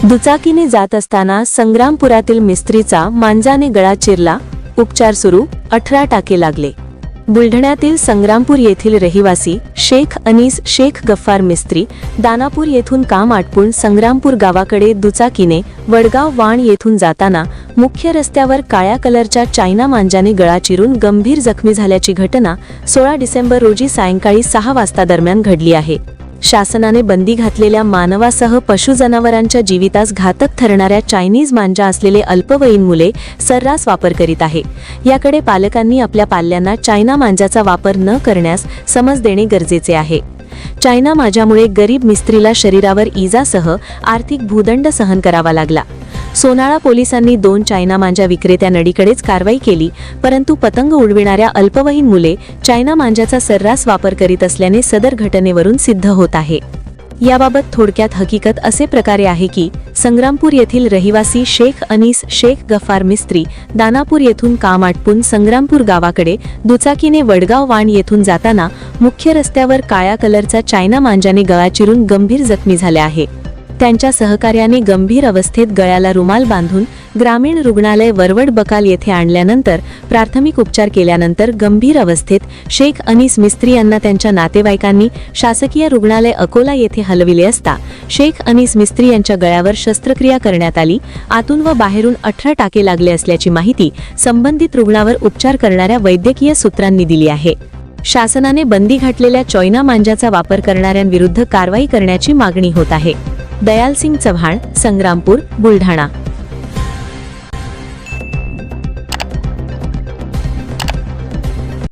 दुचाकीने जात असताना संग्रामपुरातील मिस्त्रीचा मांजाने गळा चिरला, उपचार सुरू, 18 टाके लागले. बुलढाण्यातील संग्रामपूर येथील रहिवासी शेख अनीस शेख गफ्फार मिस्त्री दानापूर येथून काम आटपून संग्रामपूर गावाकडे दुचाकीने वडगाव वाण येथून जाताना मुख्य रस्त्यावर काळ्या कलरच्या चायना मांजाने गळा चिरून गंभीर जखमी झाल्याची घटना 16 डिसेंबर रोजी सायंकाळी 6 वाजता दरम्यान घडली आहे. शासनाने बंदी घातलेल्या मानवासह पशुजनावरांच्या जीवितास घातक ठरणाऱ्या चायनीज मांजा असलेले अल्पवयीन मुले सर्रास वापर करीत आहे. याकडे पालकांनी आपल्या पाल्यांना चायना मांजाचा वापर न करण्यास समज देणे गरजेचे आहे. चायना मांजामुळे गरीब मिस्त्रीला शरीरावर इजासह आर्थिक भूदंड सहन करावा लागला. सोनाळा पोलिसांनी 2 चायना मांजा विक्रेत्या नडीकडेच कारवाई केली, परंतु पतंग उडविणाऱ्या अल्पवयीन मुले चायना मांजाचा सर्रास वापर करीत असल्याने सदर घटनेवरून सिद्ध होत आहे. याबाबत थोडक्यात हकीकत असे प्रकारे आहे की संग्रामपूर येथील रहिवासी शेख अनीस शेख गफ्फार मिस्त्री दानापूर येथून काम आटपून संग्रामपूर गावाकडे दुचाकीने वडगाव वाण येथून जाताना मुख्य रस्त्यावर काळ्या कलरचा चायना मांजाने गळा चिरून गंभीर जखमी झाले आहे. त्यांच्या सहकार्याने गंभीर अवस्थेत गळ्याला रुमाल बांधून ग्रामीण रुग्णालय वरवड बकाल येथे आणल्यानंतर प्राथमिक उपचार केल्यानंतर गंभीर अवस्थेत शेख अनीस मिस्त्री यांना त्यांच्या नातेवाईकांनी शासकीय रुग्णालय अकोला येथे हलविले असता शेख अनीस मिस्त्री यांच्या गळ्यावर शस्त्रक्रिया करण्यात आली. आतून व बाहेरून 18 टाके लागले असल्याची माहिती संबंधित रुग्णावर उपचार करणाऱ्या वैद्यकीय सूत्रांनी दिली आहे. शासनाने बंदी घातलेल्या चायना मांजाचा वापर करणाऱ्यांविरुद्ध कारवाई करण्याची मागणी होत आहे. दयाल सिंग चव्हाण, संग्रामपूर, बुलढाणा.